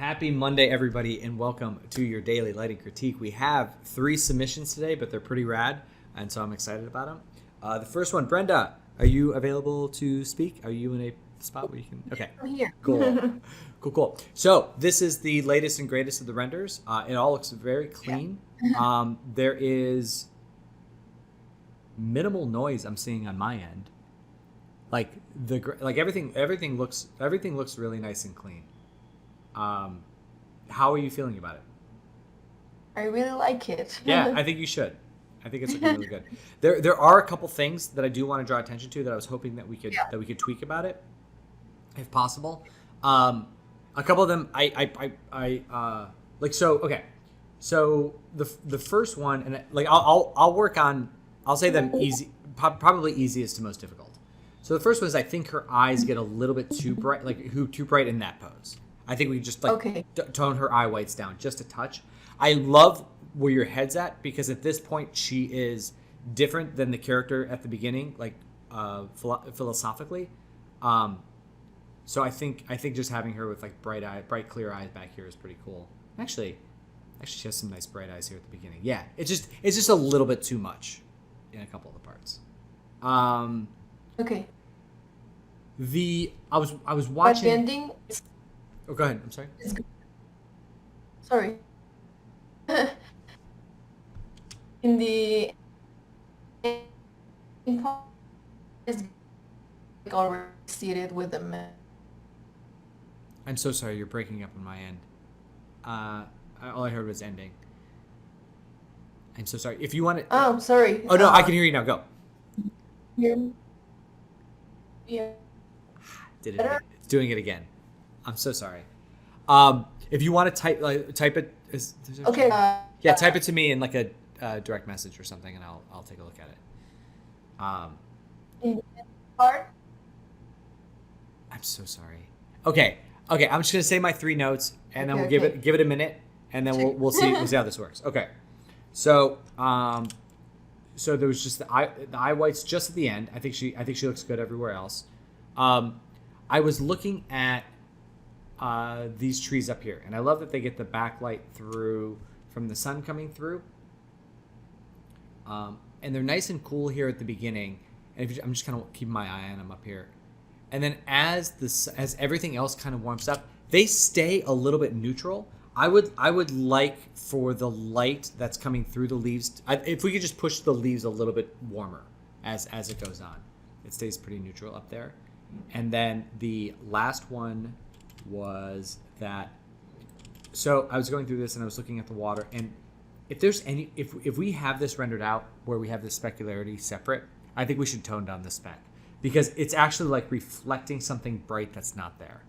Happy Monday, everybody, and welcome to your daily lighting critique. We have 3 submissions today, but they're pretty rad, and so I'm excited about them. The first one, Brenda, are you available to speak? Are you in a spot where you can? Okay, I'm here. cool. So this is the latest and greatest of the renders. It all looks very clean. There is minimal noise I'm seeing on my end. Like everything looks really nice and clean. How are you feeling about it? I really like it. Yeah, I think you should. I think it's looking really good. There are a couple things that I do want to draw attention to that I was hoping that we could tweak about it, if possible. A couple of them I like. So okay, so the first one, and like I'll work on. I'll say them easy, probably easiest to most difficult. So the first one is I think her eyes get a little bit too bright, too bright in that pose. I think we just tone her eye whites down just a touch. I love where your head's at because at this point she is different than the character at the beginning, philosophically. So I think just having her with like bright clear eyes back here is pretty cool. Actually, she has some nice bright eyes here at the beginning. Yeah, it's just a little bit too much in a couple of the parts. Okay. I was watching. But the ending. Oh, go ahead. I'm sorry. Sorry. In the is already seated with the man. I'm so sorry. You're breaking up on my end. All I heard was ending. I'm so sorry. If you want to. Oh, sorry. Oh no, I can hear you now. Go. Yeah. Did it? It's doing it again. I'm so sorry. If you want to type it. Okay. Yeah, type it to me in like a direct message or something, and I'll take a look at it. In the part. I'm so sorry. Okay. I'm just gonna say my 3 notes, and then we'll give it a minute, and then we'll see how this works. Okay. So so there was just the eye whites just at the end. I think she looks good everywhere else. I was looking at these trees up here, and I love that they get the backlight through from the sun coming through. And they're nice and cool here at the beginning. And I'm just kind of keeping my eye on them up here. And then as everything else kind of warms up, they stay a little bit neutral. I would like for the light that's coming through the leaves, if we could just push the leaves a little bit warmer as it goes on. It stays pretty neutral up there. And then the last one was that. So I was going through this and I was looking at the water, and if we have this rendered out where we have the specularity separate, I think we should tone down the spec because it's actually like reflecting something bright that's not there.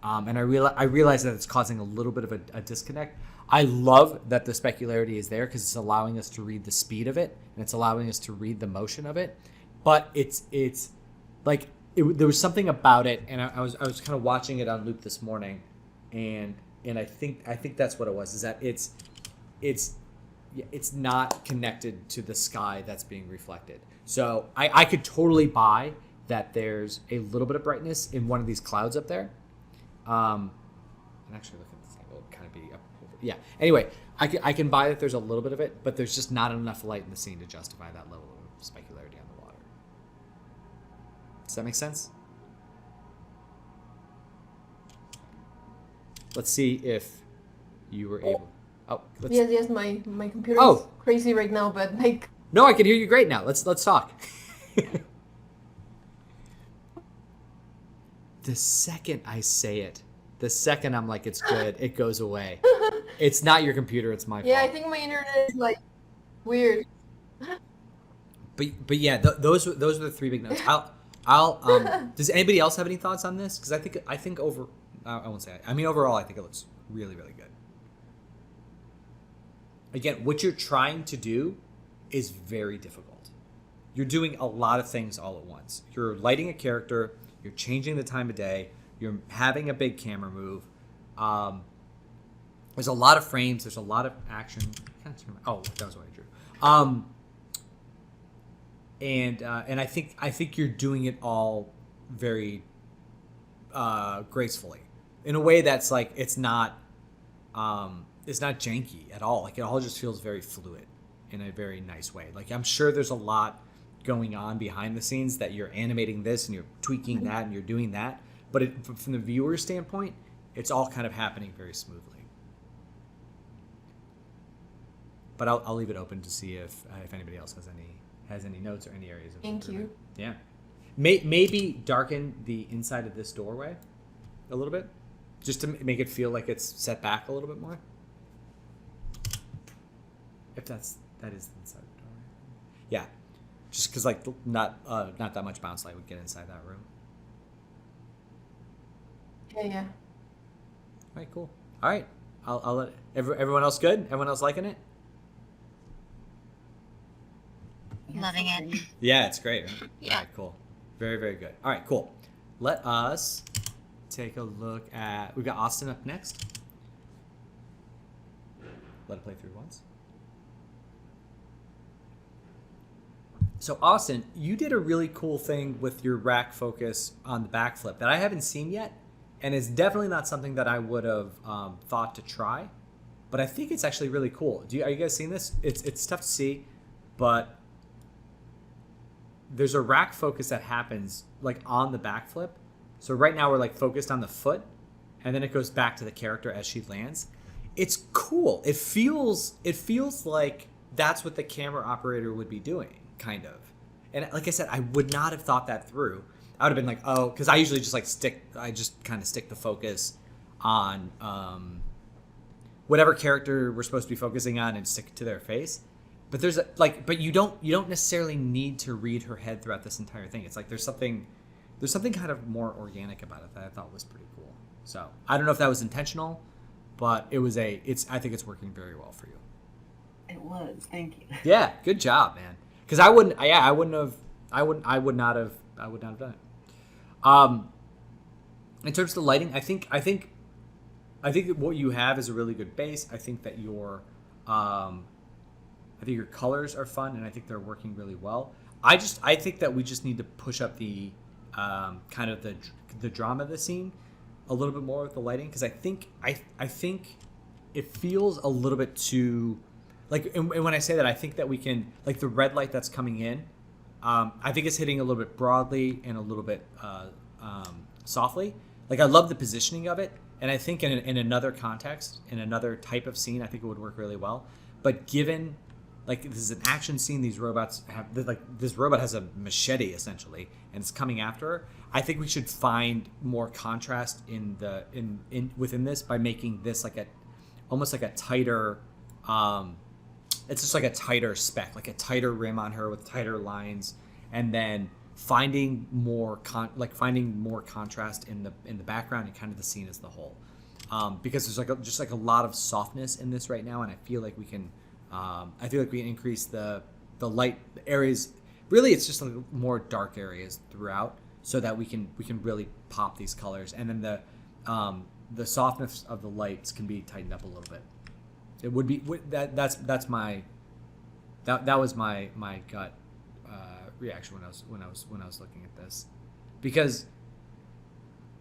And I realize that it's causing a little bit of a disconnect. I love that the specularity is there because it's allowing us to read the speed of it and it's allowing us to read the motion of it. But it's like there was something about it, and I was kind of watching it on loop this morning, and I think that's what it was. Is that it's not connected to the sky that's being reflected. So I could totally buy that there's a little bit of brightness in one of these clouds up there. And actually look at this angle, it'll kind of be up over. Yeah. Anyway, I can buy that there's a little bit of it, but there's just not enough light in the scene to justify that level of specularity on the water. Does that make sense? Let's see if you were able. Oh, yes. My computer is crazy right now, but like. No, I can hear you great now. Let's talk. The second I say it, the second I'm like it's good, it goes away. It's not your computer, it's my fault. Yeah, I think my internet is like weird. But yeah, those are the 3 big notes. I'll does anybody else have any thoughts on this? Because I think I won't say it. I mean overall I think it looks really, really good. Again, what you're trying to do is very difficult. You're doing a lot of things all at once. You're lighting a character, you're changing the time of day, you're having a big camera move. There's a lot of frames, there's a lot of action. Oh, that was what I drew. And I think you're doing it all very gracefully, in a way that's like it's not it's not janky at all. Like it all just feels very fluid in a very nice way. Like I'm sure there's a lot going on behind the scenes that you're animating this and you're tweaking that and you're doing that. But from the viewer standpoint, it's all kind of happening very smoothly. But I'll leave it open to see if anybody else has any notes or any areas of improvement. Yeah. Maybe darken the inside of this doorway a little bit, just to make it feel like it's set back a little bit more. If that is the inside of the doorway. Yeah. Just because like not that much bounce light would get inside that room. Yeah. All right, cool. All right, I'll let everyone else good. Everyone else liking it? Loving it. Yeah, it's great. Right? Yeah. All right, cool. Very, very good. All right, cool. Let us take a look at. We've got Austin up next. Let it play through once. So Austin, you did a really cool thing with your rack focus on the backflip that I haven't seen yet, and it's definitely not something that I would have thought to try, but I think it's actually really cool. Are you guys seeing this? It's tough to see, but there's a rack focus that happens like on the backflip. So right now we're like focused on the foot, and then it goes back to the character as she lands. It's cool. It feels like that's what the camera operator would be doing. Kind of. And like I said, I would not have thought that through. I would have been like, oh, because I usually just kind of stick the focus on whatever character we're supposed to be focusing on and stick to their face. But but you don't necessarily need to read her head throughout this entire thing. It's like there's something kind of more organic about it that I thought was pretty cool. So I don't know if that was intentional, but I think it's working very well for you. It was. Thank you. Yeah, good job, man. Because I would not have done it. In terms of the lighting, I think that what you have is a really good base. I think that your colors are fun, and I think they're working really well. I think that we just need to push up the kind of the drama of the scene a little bit more with the lighting, because I think it feels a little bit too. Like, and when I say that, I think that we can, like the red light that's coming in, I think it's hitting a little bit broadly and a little bit softly. Like, I love the positioning of it, and I think in another context, in another type of scene, I think it would work really well. But given, like, this is an action scene, this robot has a machete, essentially, and it's coming after her, I think we should find more contrast within this by making this almost like a tighter... it's just like a tighter spec, like a tighter rim on her with tighter lines, and then finding more contrast in the background and kind of the scene as the whole, because there's just a lot of softness in this right now, and I feel like we can increase the light areas. Really, it's just like more dark areas throughout, so that we can really pop these colors, and then the softness of the lights can be tightened up a little bit. It would be that was my gut reaction when I was looking at this, because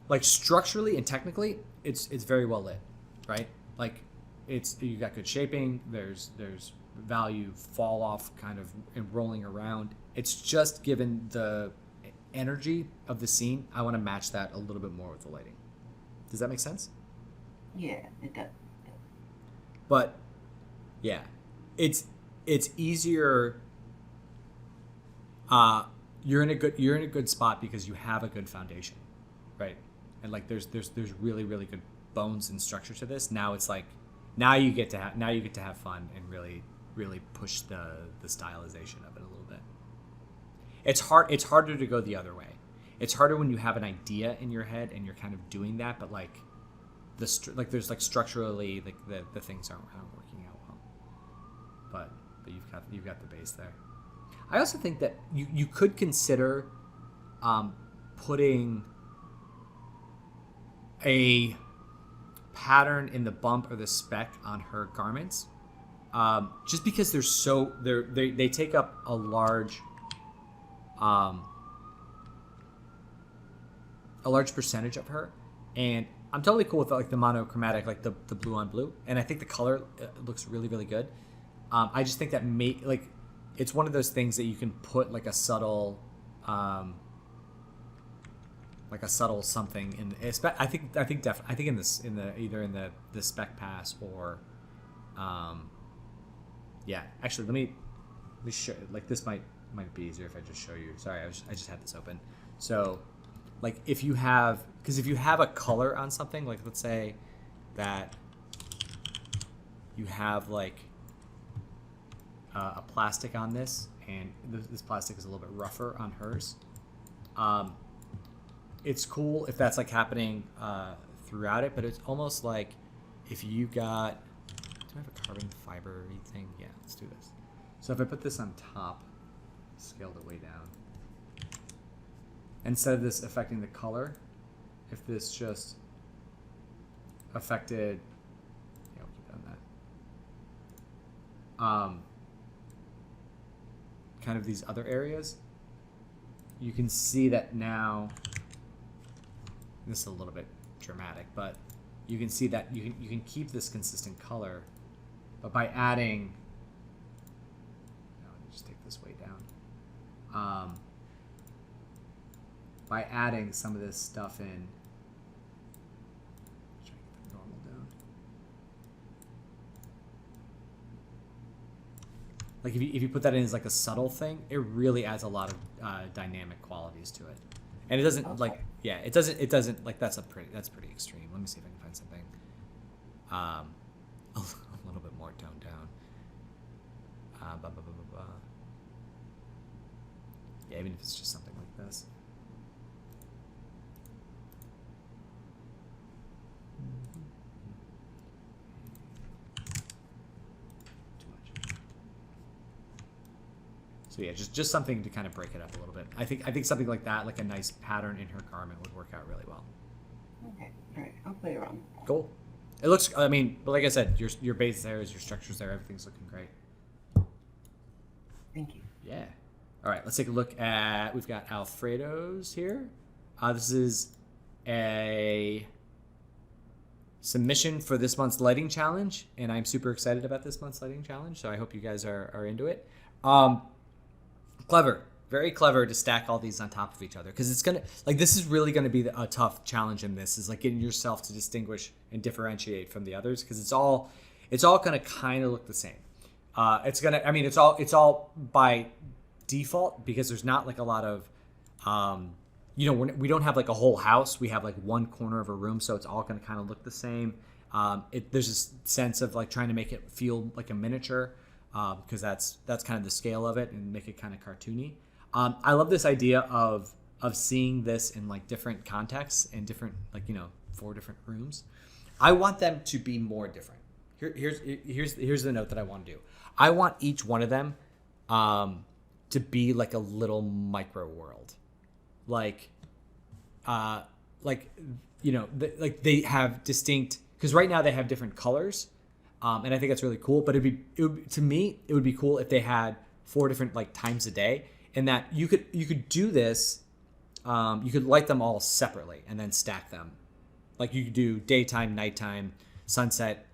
like structurally and technically it's very well lit, right? Like you got good shaping. There's value fall off kind of and rolling around. It's just given the energy of the scene, I want to match that a little bit more with the lighting. Does that make sense? Yeah, it does. But yeah, it's easier. You're in a good spot because you have a good foundation, right? And like there's really really good bones and structure to this. Now it's like now you get to have fun and really push the stylization of it a little bit. It's harder to go the other way. It's harder when you have an idea in your head and you're kind of doing that, but like there's like structurally like the things aren't working out well. But you've got the base there. I also think that you could consider putting a pattern in the bump or the speck on her garments, just because they take up a large percentage of her, and I'm totally cool with like the monochromatic, like the blue on blue, and I think the color looks really really good. I just think that it's one of those things that you can put like a subtle something in. I think in this in the either in the spec pass or yeah. Actually, let me show. Like this might be easier if I just show you. Sorry, I just had this open. So, like if you have a color on something, like let's say that you have like a plastic on this, and this plastic is a little bit rougher on hers. It's cool if that's like happening throughout it, but it's almost like if you got. Do I have a carbon fiber thing? Yeah, let's do this. So if I put this on top, scaled it way down. Instead of this affecting the color, if this just affected, yeah, we'll keep that on that. Kind of these other areas, you can see that now. This is a little bit dramatic, but you can see that you can keep this consistent color, but by adding, let me just take this way down. By adding some of this stuff in, try to get the normal down. Like if you put that in as like a subtle thing, it really adds a lot of dynamic qualities to it, and it doesn't it doesn't like that's pretty extreme. Let me see if I can find something a little bit more toned down. Yeah, even if it's just something like this. Too much. So yeah, just something to kind of break it up a little bit. I think something like that, like a nice pattern in her garment, would work out really well. Okay, all right, I'll play around. Cool. It looks. I mean, but like I said, your base there is your structure's there. Everything's looking great. Thank you. Yeah. All right, let's take a look at. We've got Alfredo's here. This is a submission for this month's lighting challenge, and I'm super excited about this month's lighting challenge. So I hope you guys are into it. Clever, very clever to stack all these on top of each other, because it's gonna this is really gonna be a tough challenge in this, is like getting yourself to distinguish and differentiate from the others, because it's all gonna kind of look the same. It's all by default, because there's not like a lot of we don't have like a whole house. We have like one corner of a room, so it's all gonna kind of look the same. There's this sense of like trying to make it feel like a miniature, because that's kind of the scale of it, and make it kind of cartoony. I love this idea of seeing this in like different contexts and different 4 different rooms. I want them to be more different. Here's the note that I want to do. I want each one of them to be like a little micro world, they have distinct, because right now they have different colors. And I think that's really cool. But to me, it would be cool if they had 4 different like times a day, and that you could do this. You could light them all separately and then stack them. Like you could do daytime, nighttime, sunset,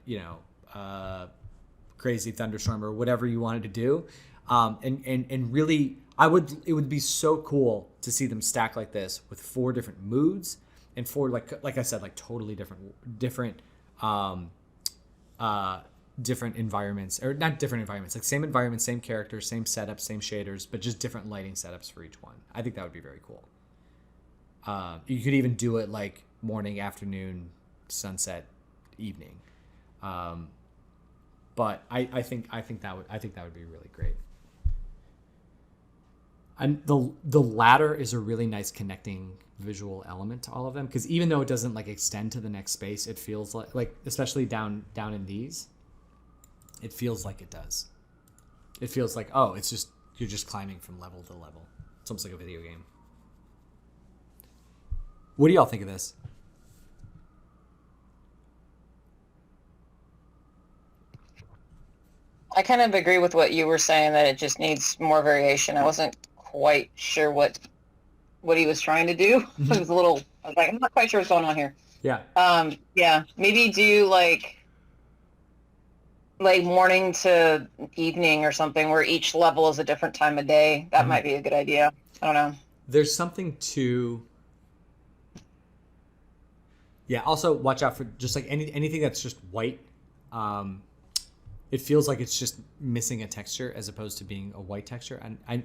crazy thunderstorm, or whatever you wanted to do. And really, it would be so cool to see them stack like this with 4 different moods and 4 like I said, like totally different different environments, or not different environments, like same environment, same characters, same setups, same shaders, but just different lighting setups for each one. I think that would be very cool. You could even do it like morning, afternoon, sunset, evening. But I think that would be really great. And the ladder is a really nice connecting visual element to all of them, because even though it doesn't like extend to the next space, it feels like especially down in these, it feels like it does. It feels like, oh, it's just, you're just climbing from level to level. It's almost like a video game. What do y'all think of this? I kind of agree with what you were saying, that it just needs more variation. I wasn't quite sure what he was trying to do. Mm-hmm. I was like, I'm not quite sure what's going on here. Yeah. Yeah, maybe do like morning to evening or something where each level is a different time of day. That might be a good idea. I don't know. There's something to. Yeah. Also, watch out for just like anything that's just white. It feels like it's just missing a texture as opposed to being a white texture. And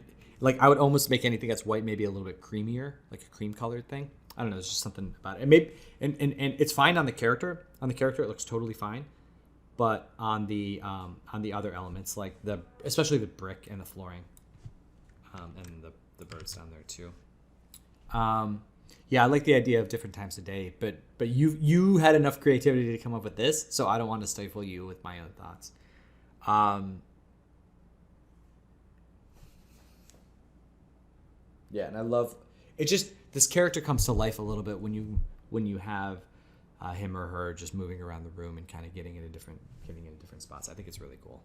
I would almost make anything that's white maybe a little bit creamier, like a cream colored thing. I don't know. There's just something about it. And maybe and it's fine on the character. On the character, it looks totally fine. But on the other elements, like especially the brick and the flooring, and the birds down there too. Yeah, I like the idea of different times of day, but you had enough creativity to come up with this, so I don't want to stifle you with my own thoughts. Yeah, and I love it. Just this character comes to life a little bit when you have him or her just moving around the room and kind of getting into different spots. I think it's really cool.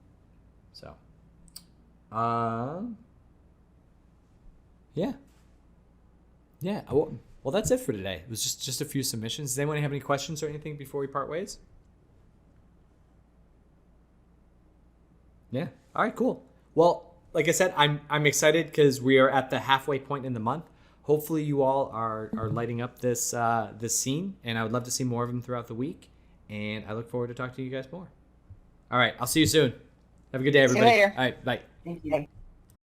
So, yeah. Well, that's it for today. It was just a few submissions. Does anyone have any questions or anything before we part ways? Yeah. All right. Cool. Well, like I said, I'm excited because we are at the halfway point in the month. Hopefully, you all are lighting up this scene, and I would love to see more of them throughout the week. And I look forward to talking to you guys more. All right. I'll see you soon. Have a good day, everybody. See you later. All right. Bye. Thank you.